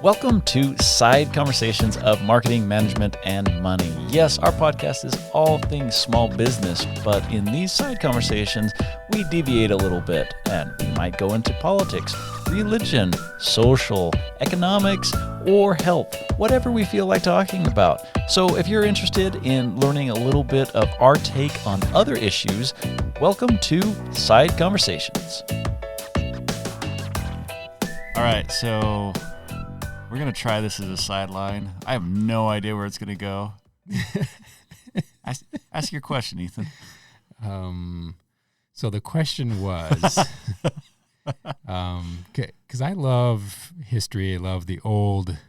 Welcome to Side Conversations of Marketing, Management, and Money. Yes, our podcast is all things small business, but in these side conversations, we deviate a little bit, and we might go into politics, religion, social, economics, or health, whatever we feel like talking about. So if you're interested in learning a little bit of our take on other issues, welcome to Side Conversations. All right, so we're going to try this as a sideline. I have no idea where it's going to go. Ask your question, Ethan. So the question was, because I love history, I love the old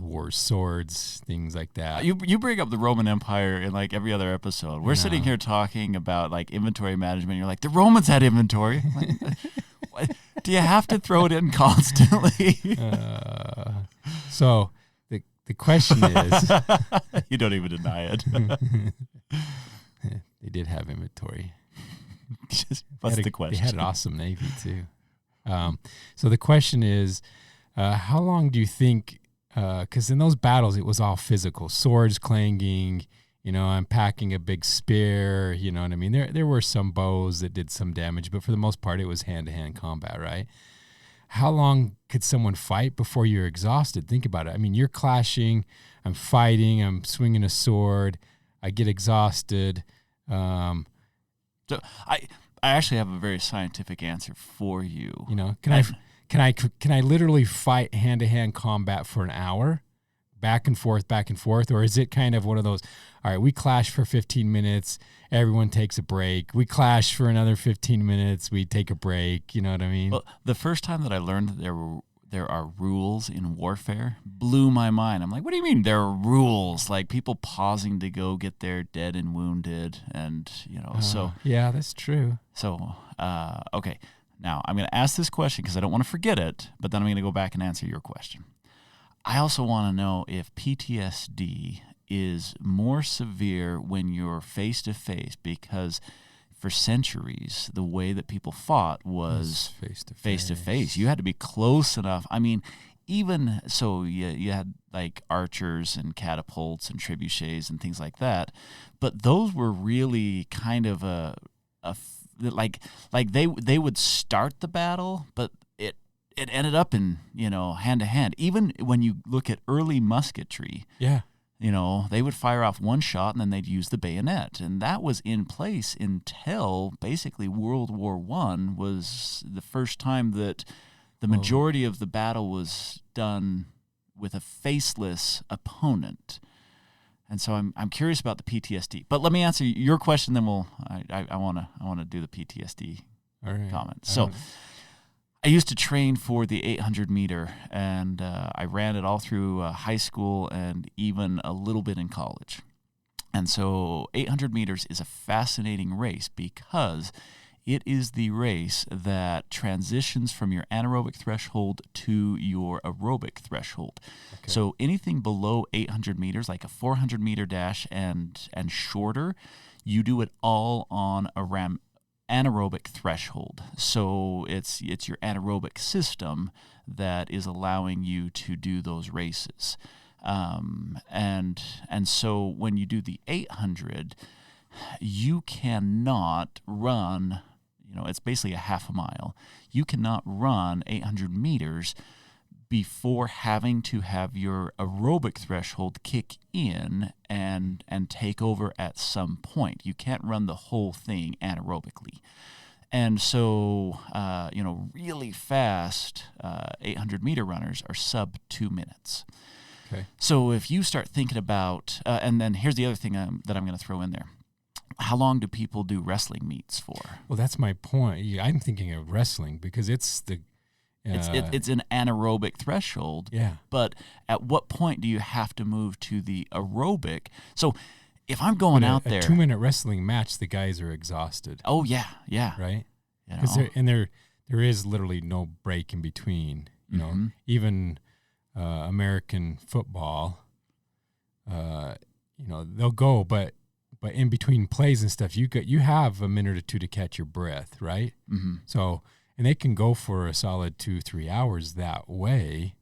wars, swords, things like that. You bring up the Roman Empire in like every other episode. We're sitting here talking about like inventory management. You're like, the Romans had inventory. Like, do you have to throw it in constantly? So the question is, you don't even deny it. They did have inventory. What's the question? They had an awesome navy too. So the question is, how long do you think? Because in those battles, it was all physical, swords clanging. You know, I'm packing a big spear. You know what I mean? There were some bows that did some damage, but for the most part, it was hand-to-hand combat, right? How long could someone fight before you're exhausted? Think about it. I mean, you're clashing. I'm fighting. I'm swinging a sword. I get exhausted. So I actually have a very scientific answer for you. You know, can I literally fight hand-to-hand combat for an hour? Back and forth, or is it kind of one of those, all right, we clash for 15 minutes, everyone takes a break. We clash for another 15 minutes, we take a break, you know what I mean? Well, the first time that I learned that there are rules in warfare blew my mind. I'm like, what do you mean there are rules? Like people pausing to go get their dead and wounded and, you know, so. Yeah, that's true. So, okay. Now, I'm going to ask this question because I don't want to forget it, but then I'm going to go back and answer your question. I also want to know if PTSD is more severe when you're face-to-face, because for centuries, the way that people fought was face-to-face. You had to be close enough. I mean, even so, you had like archers and catapults and trebuchets and things like that, but those were really kind of like they would start the battle, but it ended up in, you know, hand-to-hand. Even when you look at early musketry, you know, they would fire off one shot and then they'd use the bayonet. And that was in place until basically World War I was the first time that the majority of the battle was done with a faceless opponent. And so I'm curious about the PTSD. But let me answer your question, then I want to do the PTSD comment. So I used to train for the 800 meter, and I ran it all through high school and even a little bit in college. And so 800 meters is a fascinating race because it is the race that transitions from your anaerobic threshold to your aerobic threshold. Okay. So anything below 800 meters, like a 400 meter dash and shorter, you do it all on a anaerobic threshold. So it's your anaerobic system that is allowing you to do those races. And so when you do the 800, you cannot run, you know, it's basically a half a mile. You cannot run 800 meters before having to have your aerobic threshold kick in and take over at some point. You can't run the whole thing anaerobically. And so, you know, really fast 800-meter runners are sub 2 minutes. Okay. So if you start thinking about, and then here's the other thing that I'm going to throw in there. How long do people do wrestling meets for? Well, that's my point. I'm thinking of wrestling because it's the it's an anaerobic threshold. Yeah. But at what point do you have to move to the aerobic? So if I'm going out there, a 2-minute wrestling match, the guys are exhausted. Oh yeah, right. You know? There is literally no break in between. You know, even American football. You know, they'll go, but in between plays and stuff, you have a minute or two to catch your breath, right? Mm-hmm. So. And they can go for a solid 2-3 hours that way,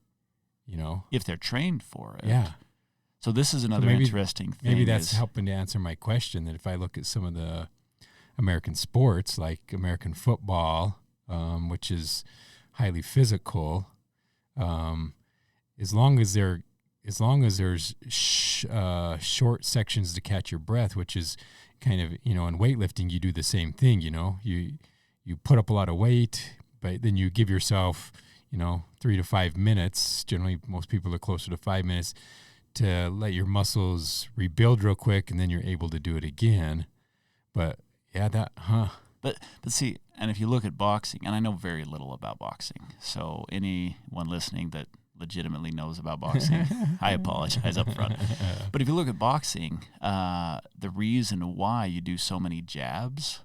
if they're trained for it. Yeah. So this is another interesting thing. Maybe that's helping to answer my question, that if I look at some of the American sports, like American football, which is highly physical, as long as there's short sections to catch your breath, which is kind of, in weightlifting, you do the same thing. You put up a lot of weight, but then you give yourself 3 to 5 minutes. Generally, most people are closer to 5 minutes to let your muscles rebuild real quick, and then you're able to do it again. But yeah, But see, and if you look at boxing, and I know very little about boxing, so anyone listening that legitimately knows about boxing, I apologize up front. But if you look at boxing, the reason why you do so many jabs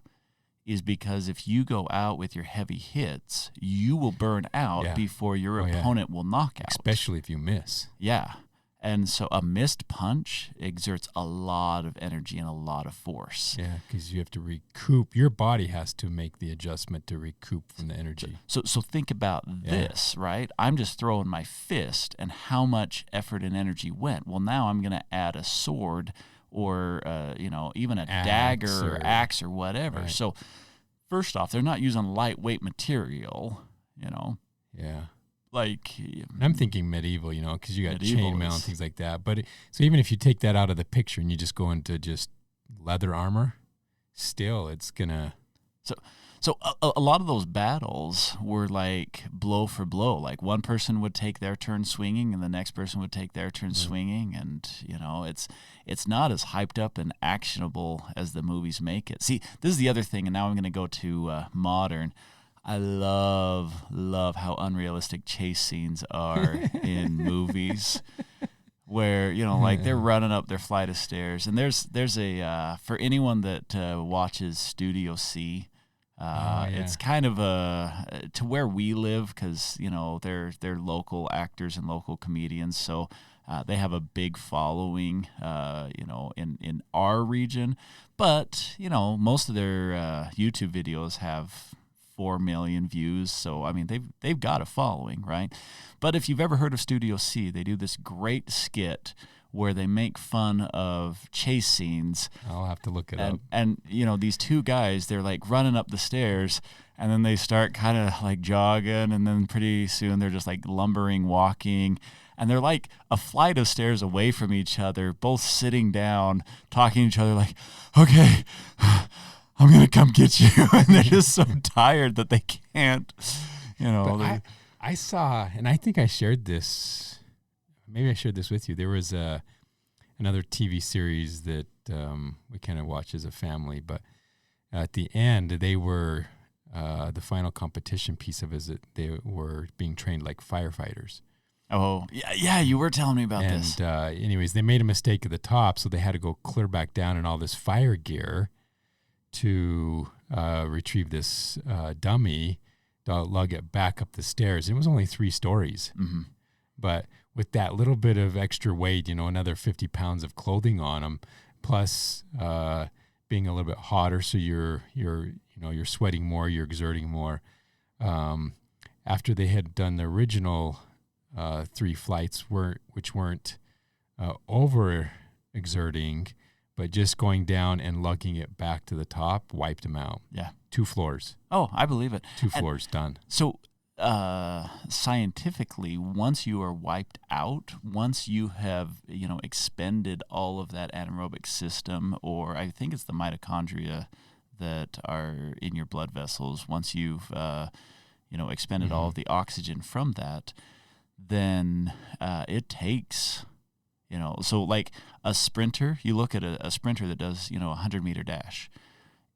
is because if you go out with your heavy hits, you will burn out before your opponent will knock out. Especially if you miss. Yeah. And so a missed punch exerts a lot of energy and a lot of force. Yeah, because you have to recoup. Your body has to make the adjustment to recoup from the energy. So think about this, right? I'm just throwing my fist, and how much effort and energy went. Well, now I'm going to add a sword or, even a dagger or axe or whatever. Right. So first off, they're not using lightweight material, Yeah. Like, I'm thinking medieval, because you got chainmail and things like that. But so even if you take that out of the picture and you just go into just leather armor, still it's gonna. So a lot of those battles were like blow for blow. Like one person would take their turn swinging, and the next person would take their turn swinging, and it's not as hyped up and actionable as the movies make it. See, this is the other thing, and now I'm going to go to modern. I love how unrealistic chase scenes are in movies, where like they're running up their flight of stairs, and there's a for anyone that watches Studio C, it's kind of to where we live, because they're local actors and local comedians, so they have a big following in our region, but most of their YouTube videos have 4 million views, so I mean they've got a following, right? But if you've ever heard of Studio C, they do this great skit where they make fun of chase scenes. I'll have to look it up. And these two guys, they're like running up the stairs, and then they start kind of like jogging, and then pretty soon they're just like lumbering, walking, and they're like a flight of stairs away from each other, both sitting down, talking to each other like, okay, I'm going to come get you. And they're just so tired that they can't, But I saw, and I think I shared this, maybe I shared this with you. There was another TV series that we kind of watch as a family, but at the end, they were, the final competition piece of it is that they were being trained like firefighters. Oh, yeah, you were telling me about this. And anyways, they made a mistake at the top, so they had to go clear back down in all this fire gear to retrieve this dummy, lug it back up the stairs. It was only 3 stories. Mm-hmm. But with that little bit of extra weight, another 50 pounds of clothing on them, plus being a little bit hotter, so you're sweating more, you're exerting more. After they had done the original 3 flights, which weren't over exerting, but just going down and lugging it back to the top, wiped them out. Yeah. 2 floors. Oh, I believe it. 2 floors done. So scientifically, once you are wiped out, once you have, expended all of that anaerobic system, or I think it's the mitochondria that are in your blood vessels, once you've, expended all of the oxygen from that, then it takes... so like a sprinter, you look at a sprinter that does, a 100-meter dash.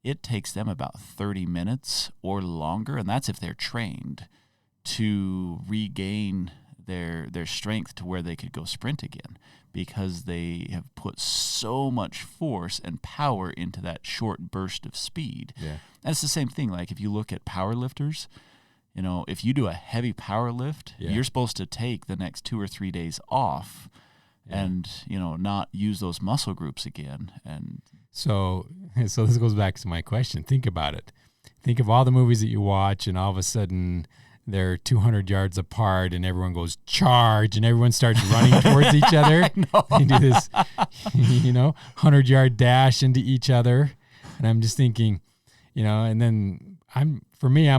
It takes them about 30 minutes or longer, and that's if they're trained, to regain their strength to where they could go sprint again, because they have put so much force and power into that short burst of speed. Yeah. And it's the same thing. Like if you look at power lifters, if you do a heavy power lift, you're supposed to take the next 2 or 3 days off. Yeah. And not use those muscle groups again. And so this goes back to my question. Think about it. Think of all the movies that you watch, and all of a sudden they're 200 yards apart and everyone goes charge and everyone starts running towards each other. They do this, 100-yard dash into each other. And I'm just thinking, and then I'm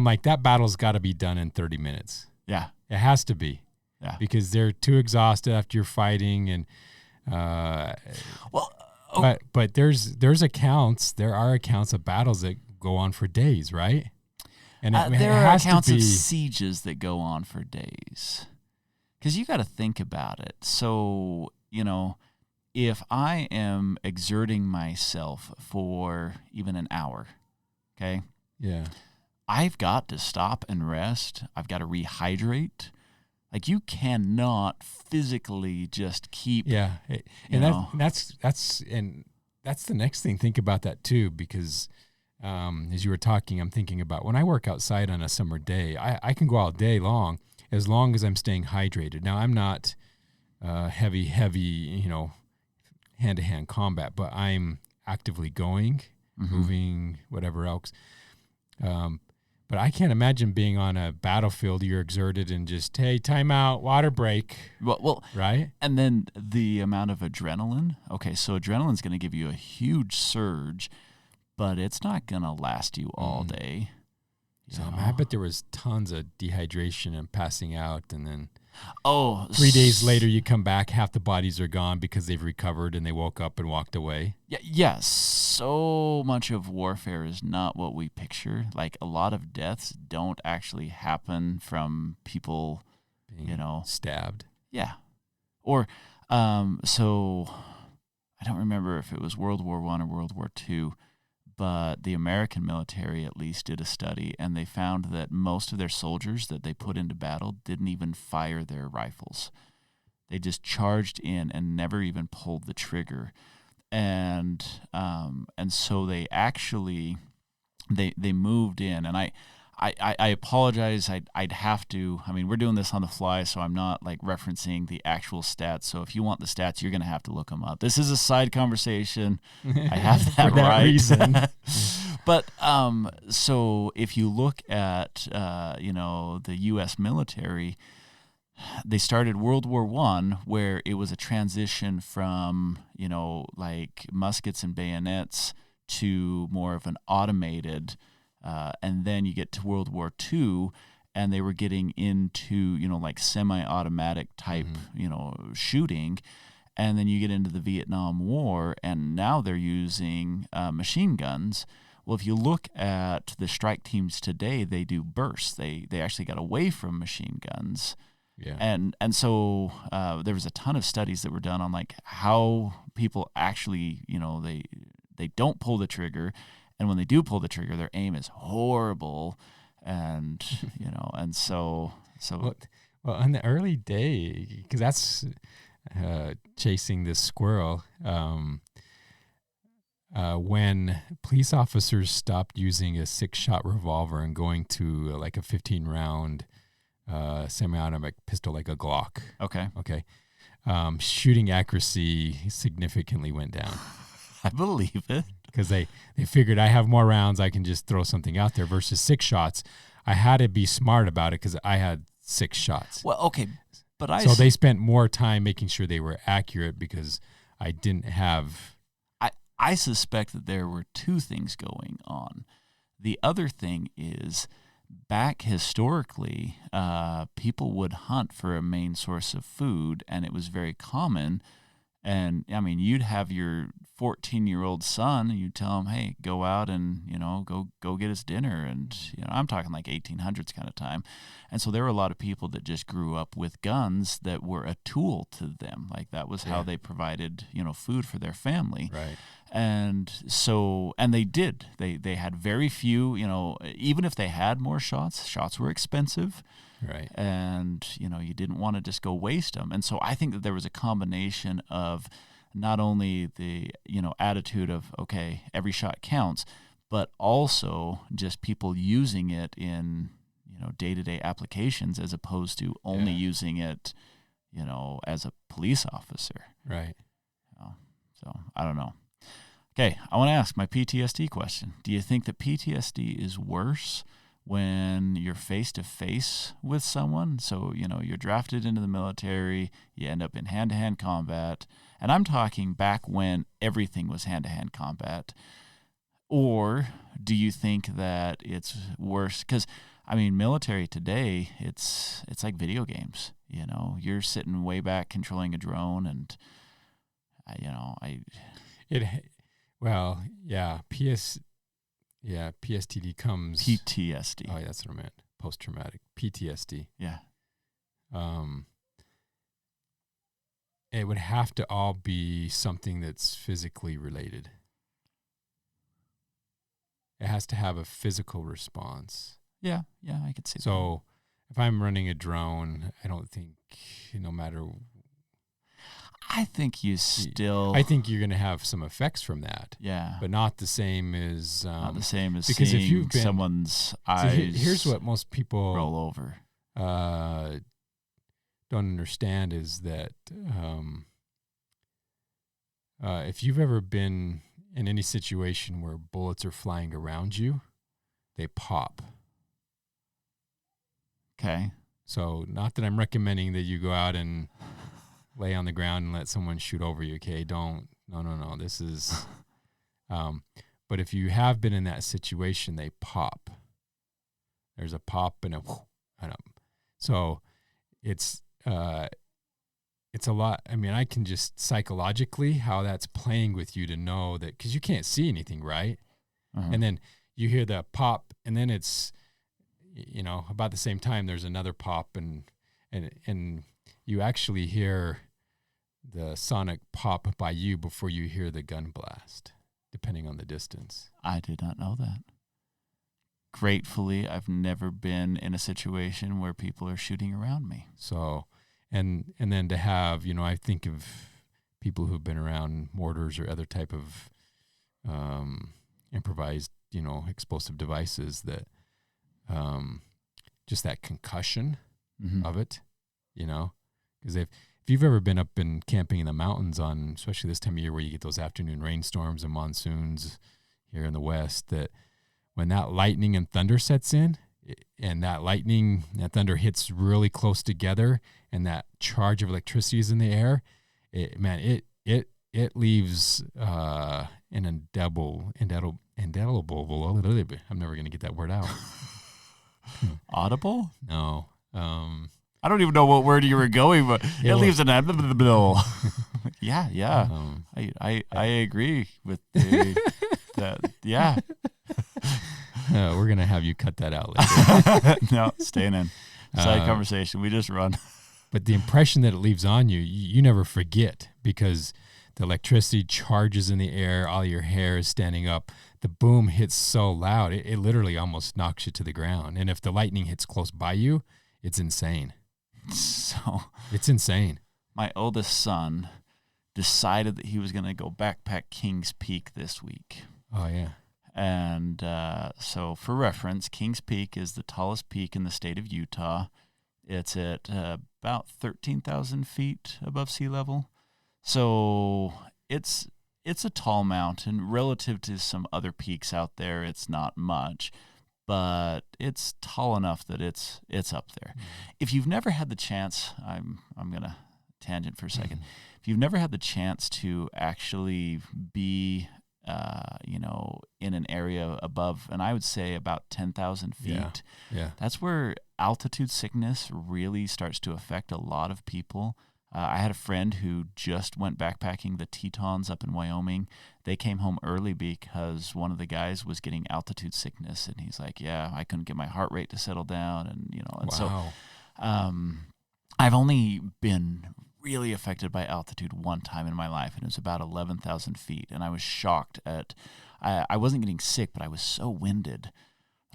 like, that battle's got to be done in 30 minutes. Yeah. It has to be. Yeah. Because they're too exhausted after you're fighting. And, but there are accounts of battles that go on for days, right? And there are accounts of sieges that go on for days. Because you got to think about it. So, if I am exerting myself for even an hour, okay? Yeah. I've got to stop and rest. I've got to rehydrate. Like, you cannot physically just keep. Yeah. And that's the next thing. Think about that too, because as you were talking, I'm thinking about when I work outside on a summer day, I can go all day long as I'm staying hydrated. Now, I'm not heavy, hand-to-hand combat, but I'm actively going, moving, whatever else. But I can't imagine being on a battlefield, you're exerted and just, hey, time out, water break. Well, right? And then the amount of adrenaline. Okay, so adrenaline's going to give you a huge surge, but it's not going to last you all day. So I bet there was tons of dehydration and passing out, and then 3 3 days later you come back, half the bodies are gone because they've recovered and they woke up and walked away. Yes, so much of warfare is not what we picture. Like, a lot of deaths don't actually happen from people being stabbed. Yeah. Or so I don't remember if it was World War I or World War II, but the American military at least did a study, and they found that most of their soldiers that they put into battle didn't even fire their rifles. They just charged in and never even pulled the trigger. And so they actually they moved in, and I apologize. I'd have to. I mean, we're doing this on the fly, so I'm not like referencing the actual stats. So if you want the stats, you're going to have to look them up. This is a side conversation. I have that for that right. reason. But so if you look at the U.S. military, they started World War I, where it was a transition from like muskets and bayonets to more of an automated. And then you get to World War II, and they were getting into, like semi-automatic type, shooting. And then you get into the Vietnam War, and now they're using machine guns. Well, if you look at the strike teams today, they do bursts. They actually got away from machine guns. Yeah. And so there was a ton of studies that were done on like how people actually, they don't pull the trigger. And when they do pull the trigger, their aim is horrible, and and so. Well, on the early day, because that's chasing this squirrel. When police officers stopped using a 6-shot revolver and going to like a 15-round semi-automatic pistol, like a Glock. Okay. Shooting accuracy significantly went down. I believe it. Because they figured I have more rounds, I can just throw something out there versus 6 shots. I had to be smart about it because I had 6 shots. Well, okay, but so they spent more time making sure they were accurate because I didn't have. I suspect that there were 2 things going on. The other thing is, back historically, people would hunt for a main source of food, and it was very common. And I mean, you'd have your 14-year-old son, and you'd tell him, "Hey, go out and go get us dinner." And I'm talking like 1800s kind of time. And so there were a lot of people that just grew up with guns that were a tool to them. Like that was how they provided food for their family. Right. And so, and they did. They had very few. Even if they had more shots were expensive. Right. And, you didn't want to just go waste them. And so I think that there was a combination of not only the, attitude of, okay, every shot counts, but also just people using it in, day-to-day applications as opposed to only using it, as a police officer. Right. So I don't know. Okay, I want to ask my PTSD question. Do you think that PTSD is worse when you're face to face with someone. So, you're drafted into the military, you end up in hand-to-hand combat. And I'm talking back when everything was hand-to-hand combat. Or do you think that it's worse? Because, military today, it's like video games. You're sitting way back controlling a drone, and PSTD comes. PTSD. Oh, yeah, that's what I meant. Post-traumatic PTSD. Yeah. It would have to all be something that's physically related. It has to have a physical response. Yeah, I could see that. So if I'm running a drone, I don't think, no matter... I think you still... I think you're going to have some effects from that. Yeah. But not the same as... not the same as because seeing if you've been, someone's eyes here's what most people... roll over. Don't understand is that if you've ever been in any situation where bullets are flying around you, they pop. Okay. So not that I'm recommending that you go out and lay on the ground and let someone shoot over you, okay? No. This is... but if you have been in that situation, they pop. There's a pop and a... So it's a lot. I can just psychologically how that's playing with you to know that, because you can't see anything, right? Uh-huh. And then you hear the pop, and then it's, about the same time there's another pop, and you actually hear the sonic pop by you before you hear the gun blast, depending on the distance. I did not know that. Gratefully, I've never been in a situation where people are shooting around me. So, and then to have, I think of people who've been around mortars or other type of improvised, explosive devices, that just that concussion of it, because if you've ever been up and camping in the mountains on, especially this time of year where you get those afternoon rainstorms and monsoons here in the West, that when that lightning and thunder sets in, and that lightning and thunder hits really close together, and that charge of electricity is in the air, it leaves an indelible. I'm never going to get that word out. Audible? No. I don't even know what word you were going, but it leaves an Yeah. I agree with that. Yeah. We're going to have you cut that out later. No, staying in. Side conversation. We just run. But the impression that it leaves on you, you never forget, because the electricity charges in the air, all your hair is standing up. The boom hits so loud, it literally almost knocks you to the ground. And if the lightning hits close by you, it's insane. So it's insane. My oldest son decided that he was going to go backpack Kings Peak this week. Oh, yeah. And so for reference, Kings Peak is the tallest peak in the state of Utah. It's at about 13,000 feet above sea level. So it's a tall mountain. Relative to some other peaks out there, it's not much, but it's tall enough that it's up there. If you've never had the chance, I'm going to tangent for a second. If you've never had the chance to actually be in an area above, and I would say about 10,000 feet. Yeah. That's where altitude sickness really starts to affect a lot of people. I had a friend who just went backpacking the Tetons up in Wyoming. They came home early because one of the guys was getting altitude sickness, and he's like, "Yeah, I couldn't get my heart rate to settle down," and wow. So I've only been really affected by altitude one time in my life, and it was about 11,000 feet, and I was shocked at. I wasn't getting sick, but I was so winded.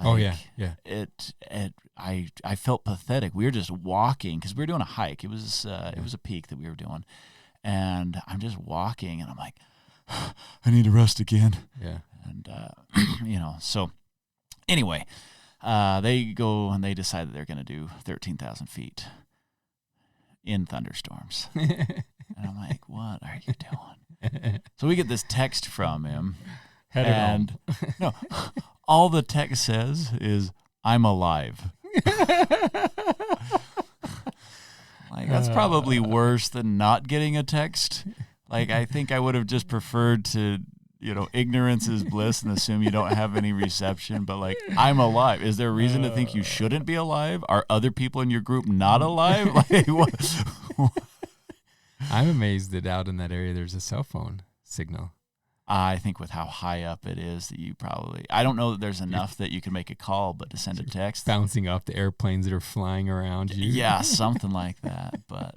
Yeah. I felt pathetic. We were just walking because we were doing a hike. It was a peak that we were doing, and I'm just walking, and I'm like, I need to rest again. Yeah. And so anyway, they go and they decide that they're going to do 13,000 feet in thunderstorms, and I'm like, what are you doing? So we get this text from him. Headed home. No, all the text says is, I'm alive. Like, that's probably worse than not getting a text. Like, I think I would have just preferred to, ignorance is bliss and assume you don't have any reception. But, like, I'm alive. Is there a reason to think you shouldn't be alive? Are other people in your group not alive? Like, what? I'm amazed that out in that area there's a cell phone signal. I think with how high up it is that you probably, I don't know that there's enough that you can make a call, but to send a text. Bouncing off the airplanes that are flying around you. Yeah, something like that. But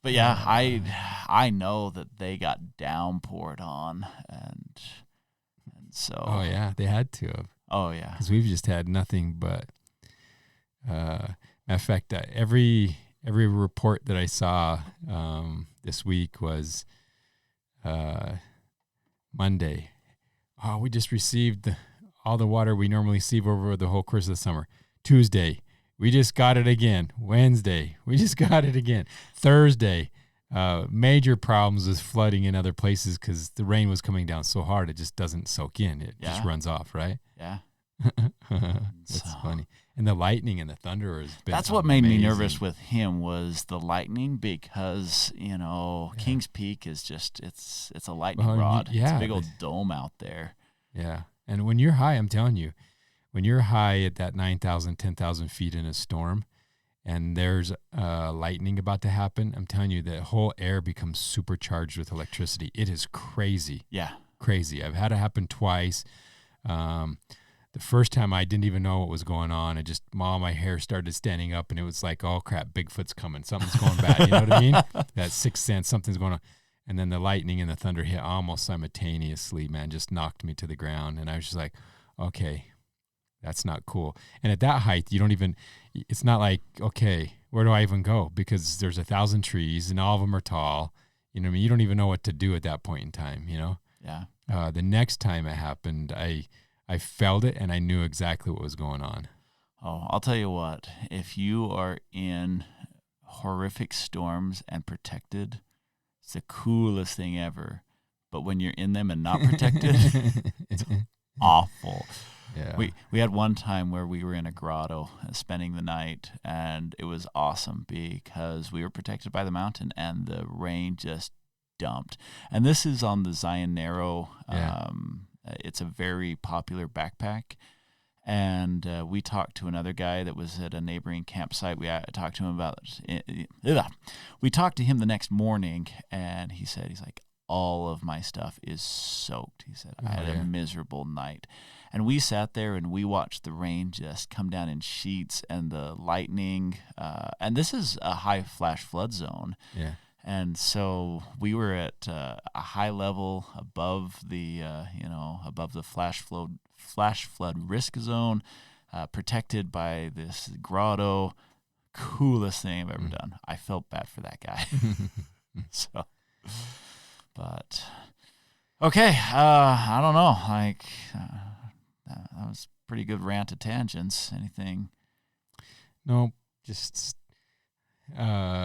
yeah, I know that they got downpoured on, and so. Oh yeah, they had to have. Oh yeah. Because we've just had nothing but, matter of fact, every report that I saw this week was Monday. Oh, we just received all the water we normally receive over the whole course of the summer. Tuesday, we just got it again. Wednesday, we just got it again. Thursday, major problems with flooding in other places because the rain was coming down so hard it just doesn't soak in. It just runs off, right? Yeah. That's funny. And the lightning and the thunder has been That's what made me nervous with him was the lightning because, Kings Peak is just, it's a lightning rod. It's a big old dome out there. Yeah. And when you're high, I'm telling you, when you're high at that 9,000, 10,000 feet in a storm and there's lightning about to happen, I'm telling you, the whole air becomes supercharged with electricity. It is crazy. Yeah. Crazy. I've had it happen twice. The first time I didn't even know what was going on. All my hair started standing up and it was like, oh crap, Bigfoot's coming. Something's going bad. You know what I mean? That sixth sense, something's going on. And then the lightning and the thunder hit almost simultaneously, man, just knocked me to the ground. And I was just like, okay, that's not cool. And at that height, it's not like, okay, where do I even go? Because there's 1,000 trees and all of them are tall. You know what I mean? You don't even know what to do at that point in time, Yeah. The next time it happened, I felt it and I knew exactly what was going on. Oh, I'll tell you what, if you are in horrific storms and protected, it's the coolest thing ever. But when you're in them and not protected, it's awful. Yeah. We had one time where we were in a grotto spending the night, and it was awesome because we were protected by the mountain and the rain just dumped. And this is on the Zion Narrow. Yeah. It's a very popular backpack. And we talked to another guy that was at a neighboring campsite. We talked to him about we talked to him the next morning, and he's like, all of my stuff is soaked. He said, I had a miserable night. And we sat there and we watched the rain just come down in sheets and the lightning. And this is a high flash flood zone. Yeah. And so we were at a high level above the, above the flash flood risk zone, protected by this grotto. Coolest thing I've ever done. I felt bad for that guy. But okay, I don't know. That was a pretty good rant of tangents. Anything? No, just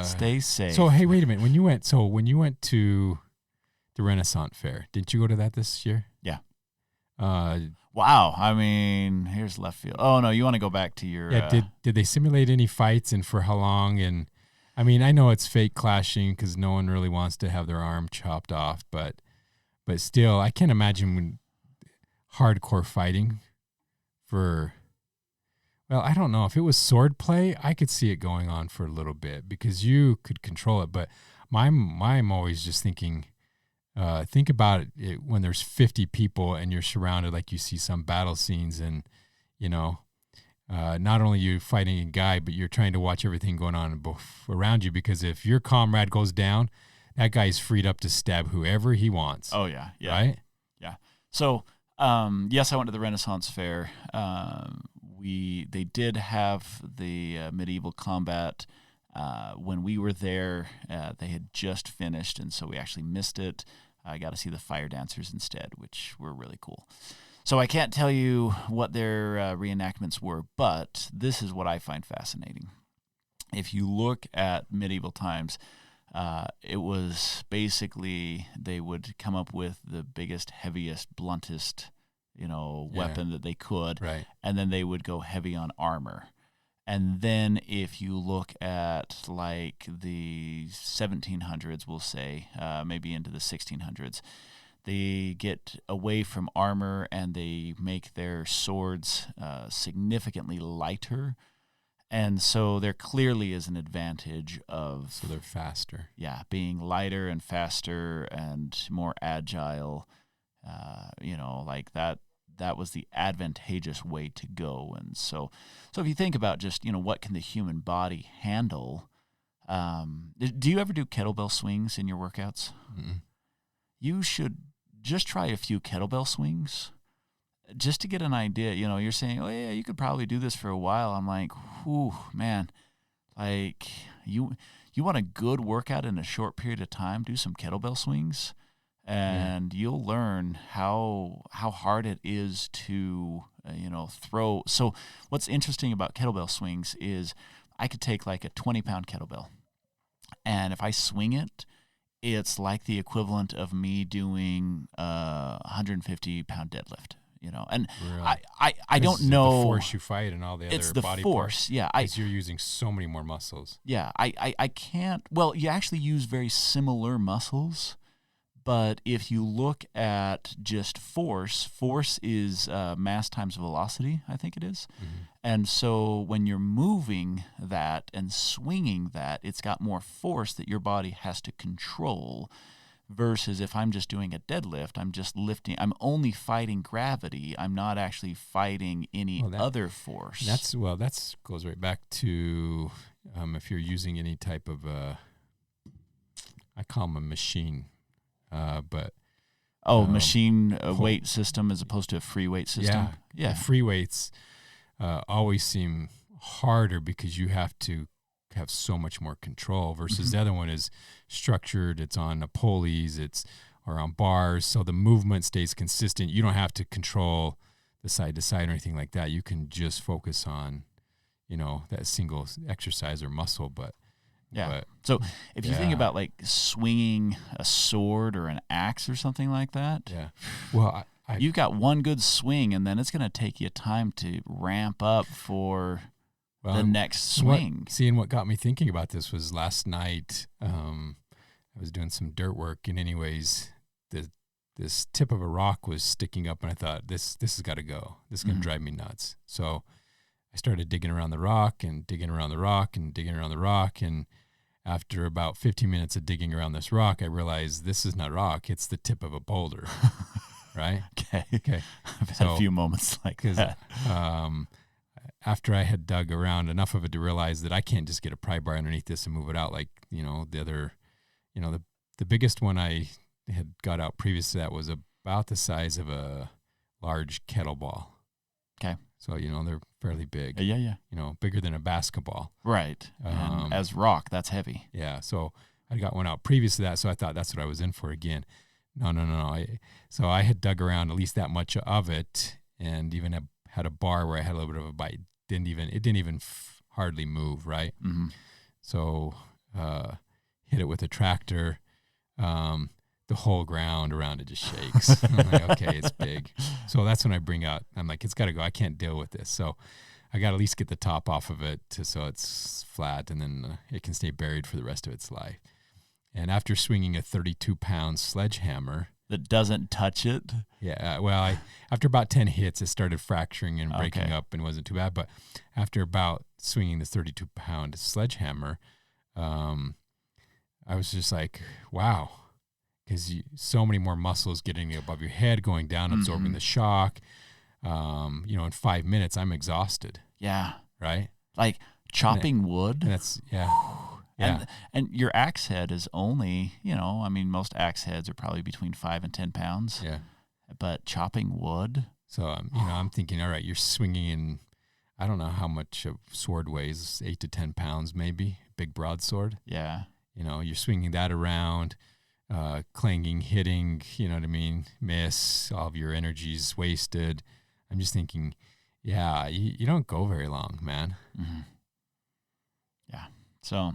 stay safe. So hey, wait a minute. When you went to the Renaissance Fair, didn't you go to that this year? Yeah. Wow. I mean, here's left field. Oh no, you want to go back to your? Yeah. Did they simulate any fights and for how long? And I mean, I know it's fake clashing because no one really wants to have their arm chopped off, but still, I can't imagine when hardcore fighting for. Well, I don't know. If it was sword play, I could see it going on for a little bit because you could control it. But I'm always just thinking, think about it when there's 50 people and you're surrounded, like you see some battle scenes and, not only you fighting a guy, but you're trying to watch everything going on around you because if your comrade goes down, that guy's freed up to stab whoever he wants. Oh, yeah. Yeah. Right? Yeah. So, yes, I went to the Renaissance Fair. They did have the medieval combat. When we were there, they had just finished, and so we actually missed it. I got to see the fire dancers instead, which were really cool. So I can't tell you what their reenactments were, but this is what I find fascinating. If you look at medieval times, it was basically they would come up with the biggest, heaviest, bluntest weapon that they could. Right. And then they would go heavy on armor. And then if you look at like the 1700s, we'll say, maybe into the 1600s, they get away from armor and they make their swords significantly lighter. And so there clearly is an advantage of... So they're faster. Yeah, being lighter and faster and more agile. Like that was the advantageous way to go. And so if you think about just, what can the human body handle? Do you ever do kettlebell swings in your workouts? Mm-mm. You should just try a few kettlebell swings just to get an idea. You're saying, oh yeah, you could probably do this for a while. I'm like, whew, man, like you want a good workout in a short period of time, do some kettlebell swings. And you'll learn how hard it is to, throw. So what's interesting about kettlebell swings is I could take like a 20-pound kettlebell, and if I swing it, it's like the equivalent of me doing a 150-pound deadlift. And really? I don't know the force you fight and all the other it's the body force. parts. Yeah, because you're using so many more muscles. Yeah, I can't. Well, you actually use very similar muscles. But if you look at just force is mass times velocity, I think it is. Mm-hmm. And so when you're moving that and swinging that, it's got more force that your body has to control versus if I'm just doing a deadlift, I'm just lifting. I'm only fighting gravity. I'm not actually fighting any other force. That goes right back to if you're using any type of, I call them a machine. Machine weight system as opposed to a free weight system. Yeah. Free weights always seem harder because you have to have so much more control versus the other one is structured. It's on pulleys, or on bars, so the movement stays consistent. You don't have to control the side to side or anything like that. You can just focus on, that single exercise or muscle, but. Yeah. So if you think about like swinging a sword or an axe or something like that, well, you've got one good swing, and then it's going to take you time to ramp up for the next swing. What got me thinking about this was last night. I was doing some dirt work, and anyways, this tip of a rock was sticking up, and I thought this has got to go. This is going to drive me nuts. So I started digging around the rock and digging around the rock and digging around the rock. And after about 15 minutes of digging around this rock, I realized this is not rock. It's the tip of a boulder. Right? Okay. I've had a few moments like that. After I had dug around enough of it to realize that I can't just get a pry bar underneath this and move it out like, the other, the biggest one I had got out previous to that was about the size of a large kettlebell. Okay. So, they're fairly big. Yeah. Bigger than a basketball. Right. And as rock, that's heavy. Yeah. So I got one out previous to that, so I thought that's what I was in for again. No. So I had dug around at least that much of it, and even had a bar where I had a little bit of a bite. It didn't even hardly move, right? Mm-hmm. So hit it with a tractor. The whole ground around it just shakes. I'm like, okay, it's big. So that's when I bring out, I'm like, it's got to go. I can't deal with this. So I got to at least get the top off of it so it's flat, and then it can stay buried for the rest of its life. And after swinging a 32-pound sledgehammer. That doesn't touch it? Yeah. Well, after about 10 hits, it started fracturing and breaking up and wasn't too bad. But after about swinging the 32-pound sledgehammer, I was just like, wow. Because so many more muscles getting above your head, going down, absorbing the shock. In 5 minutes, I'm exhausted. Yeah. Right? Like chopping wood. That's, And your axe head is only, most axe heads are probably between 5 and 10 pounds. Yeah. But chopping wood. So, I'm thinking, all right, you're swinging in, I don't know how much a sword weighs, 8 to 10 pounds maybe, big broadsword. Yeah. You're swinging that around. Clanging, hitting, miss, all of your energy's wasted. I'm just thinking, you don't go very long, man. Mm-hmm. Yeah. So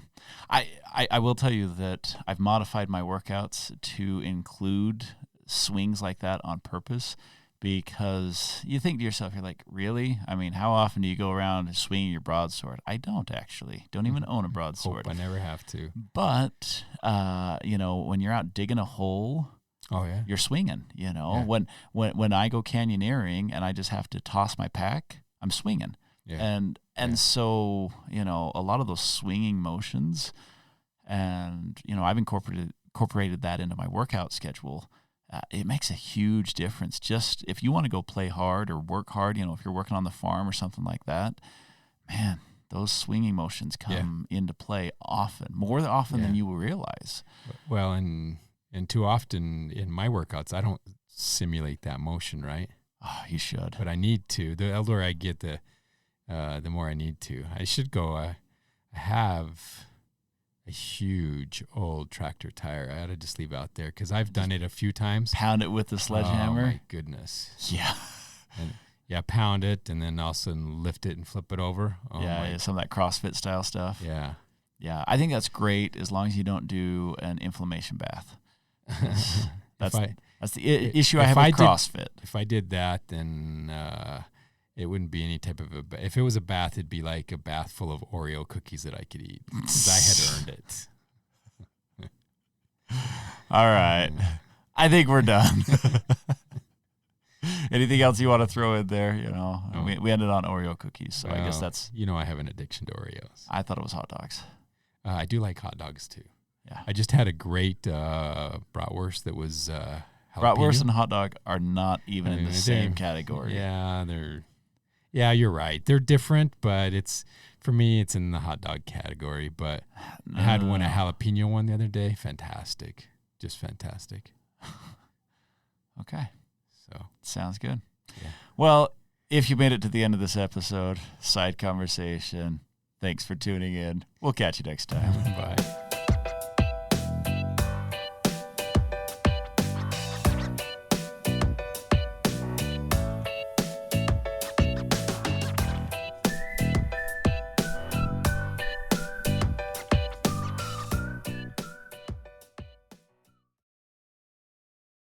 I will tell you that I've modified my workouts to include swings like that on purpose because you think to yourself, you're like, really? I mean, how often do you go around swinging your broadsword? I don't actually. Don't even own a broadsword. Hope I never have to. But, when you're out digging a hole, Oh yeah, you're swinging, Yeah. When I go canyoneering and I just have to toss my pack, I'm swinging. yeah, And Yeah. so, a lot of those swinging motions, and, I've incorporated that into my workout schedule. It makes a huge difference. Just if you want to go play hard or work hard, if you're working on the farm or something like that, man, those swinging motions come into play more often than you will realize. Well, and too often in my workouts, I don't simulate that motion, right? Oh, you should. But I need to. The older I get, the more I need to. I should go. I have a huge old tractor tire. I ought to just leave out there because I've done it a few times. Pound it with the sledgehammer. Oh my goodness. Yeah. And, pound it and then also lift it and flip it over. Oh yeah, some of that CrossFit style stuff. Yeah. Yeah, I think that's great as long as you don't do an inflammation bath. That's the issue I have with CrossFit. If I did that, then it wouldn't be any type of if it was a bath, it'd be like a bath full of Oreo cookies that I could eat because I had earned it. All right. I think we're done. Anything else you want to throw in there? We ended on Oreo cookies, so I guess that's... I have an addiction to Oreos. I thought it was hot dogs. I do like hot dogs, too. Yeah. I just had a great bratwurst that was jalapeno. Bratwurst and hot dog are not even in the same category. Yeah, you're right. They're different, but for me, it's in the hot dog category. But I had a jalapeno one the other day. Fantastic. Just fantastic. Okay. So sounds good. Yeah. Well, if you made it to the end of this episode, side conversation, thanks for tuning in. We'll catch you next time. Bye.